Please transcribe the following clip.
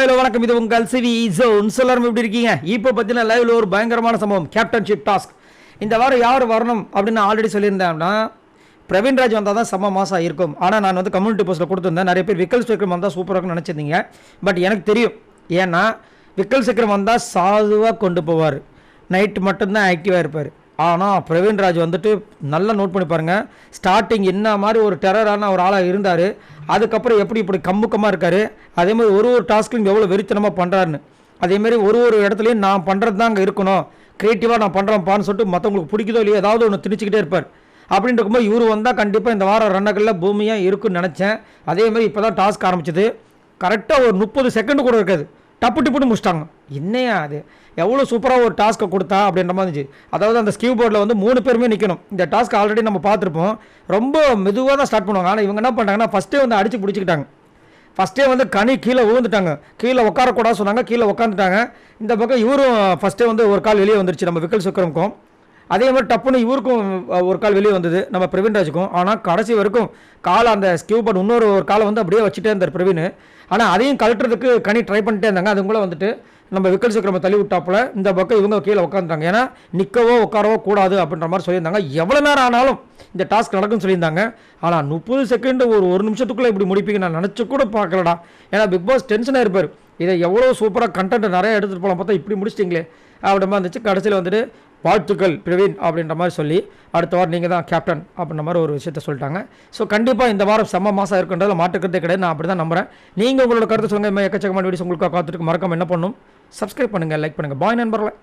Hello வணக்கம். இது உங்கள் சிவி ஜோன். எல்லாரும் எப்படி இருக்கீங்க? இப்போ பார்த்தீங்கன்னா லைவ்ல ஒரு பயங்கரமான சம்பவம், கேப்டன்ஷிப் டாஸ்க். இந்த வாரம் யார் வரணும் அப்படின்னு ஆல்ரெடி சொல்லியிருந்தேன்னா பிரவீன்ராஜ் வந்தால் தான் செம்ம மாதம் இருக்கும். ஆனால் நான் வந்து கம்யூனிட்டி போஸ்ட்டில் கொடுத்துருந்தேன். நிறைய பேர் விக்கல் விக்ரம் வந்தால் சூப்பராக இருக்கும்னு நினச்சிருந்தீங்க. பட் எனக்கு தெரியும், ஏன்னா விக்கல் விக்ரம் வந்தால் சாதுவாக கொண்டு போவார், நைட்டு மட்டும்தான் ஆக்டிவாக இருப்பார். ஆனால் பிரவீன்ராஜ் வந்துட்டு நல்லா நோட் பண்ணி பாருங்கள், ஸ்டார்டிங் என்ன மாதிரி ஒரு டெரரான ஒரு ஆளாக இருந்தார், அதுக்கப்புறம் எப்படி இப்படி கம்முக்கமாக இருக்கார். அதேமாதிரி ஒரு டாஸ்க்லையும் எவ்வளோ வெறித்தனமாக பண்ணுறாருன்னு. அதேமாதிரி ஒரு இடத்துலையும் நான் பண்ணுறது தான் அங்கே இருக்கணும், க்ரியேட்டிவாக நான் பண்ணுறேன்ப்பான்னு சொல்லிட்டு மற்றவங்களுக்கு பிடிக்குதோ இல்லையோ ஏதாவது ஒன்று திணிச்சிக்கிட்டே இருப்பார். அப்படின்னு இருக்கும்போது இவர் வந்தால் கண்டிப்பாக இந்த வாரம் ரன்னகளில் பூமியாக இருக்குன்னு நினச்சேன். அதேமாதிரி இப்போ தான் டாஸ்க் ஆரம்பிச்சது. கரெக்டாக ஒரு 30 செகண்ட் கூட இருக்காது, டப்பு டிப்புன்னு முடிச்சிட்டாங்க. என்னையா அது, எவ்வளோ சூப்பராக ஒரு டாஸ்க்கை கொடுத்தா அப்படின்ற மாதிரி இருந்துச்சு. அதாவது அந்த ஸ்கியூ போர்டில் வந்து 3 பேருமே நிற்கணும். இந்த டாஸ்க் ஆல்ரெடி நம்ம பார்த்துருப்போம், ரொம்ப மெதுவாக தான் ஸ்டார்ட் பண்ணுவாங்க. ஆனால் இவங்க என்ன பண்ணுறாங்கன்னா ஃபஸ்ட்டே வந்து அடித்து பிடிச்சிக்கிட்டாங்க. ஃபஸ்ட்டே வந்து கனி கீழே விழுந்துட்டாங்க, கீழே உட்காரக்கூடாது சொன்னாங்க, கீழே உட்காந்துட்டாங்க. இந்த பக்கம் இவரும் ஃபஸ்ட்டே வந்து ஒரு கால் வெளியே வந்துருச்சு நம்ம விக்கல் விக்ரமுக்கும். அதே மாதிரி டப்புன்னு இவருக்கும் ஒரு கால் வெளியே வந்தது நம்ம பிரவீன்ராஜுக்கும். ஆனால் கடைசி வரைக்கும் காலை அந்த ஸ்கியூ போர்டு இன்னொரு காலை வந்து அப்படியே வச்சுட்டே இருந்தார் பிரவீன். ஆனால் அதையும் கழட்டுறதுக்கு கனி ட்ரை பண்ணிட்டே இருந்தாங்க. அதுக்குள்ளே வந்துட்டு நம்ம விக்கல் விக்ரமை தள்ளி விட்டாப்புல இந்த பக்கம் இவங்க கீழே உட்காந்துட்டாங்க. ஏன்னா நிற்கவோ உட்காரவோ கூடாது அப்படின்ற மாதிரி சொல்லியிருந்தாங்க. எவ்வளோ நேரம் ஆனாலும் இந்த டாஸ்க் நடக்கும்னு சொல்லியிருந்தாங்க. ஆனால் 30 செகண்ட் ஒரு நிமிஷத்துக்குள்ளே இப்படி முடிப்பீங்க நான் நினச்சி கூட பார்க்கலடா. ஏன்னா பிக் பாஸ் டென்ஷனாக இருப்பார், இதை எவ்வளோ சூப்பராக கண்டென்ட் நிறைய எடுத்துகிட்டு போகலாம், பார்த்தா இப்படி முடிச்சிட்டிங்களே அப்படின்ற மாதிரி இருந்துச்சு. கடைசியில் வந்துட்டு வாழ்த்துக்கள் பிரவீன் அப்படின்ற மாதிரி சொல்லி அடுத்த வாரம் நீங்கள் தான் கேப்டன் அப்படின்ற மாதிரி ஒரு விஷயத்த சொல்லிட்டாங்க. ஸோ கண்டிப்பாக இந்த வாரம் செம்ம மாதம் இருக்குன்றதில் மாற்றுக்கிறதே கிடையாது. நான் அப்படி தான் நம்புகிறேன். நீங்கள் உங்களோட கருத்து சொல்லுங்கள். எக்கச்சக்கமான வீடியோஸ் உங்களுக்கு காத்துட்டு மறக்காமல் என்ன பண்ணணும், சப்ஸ்கிரைப் பண்ணுங்கள், லைக் பண்ணுங்கள். பாய் நண்பர்களே.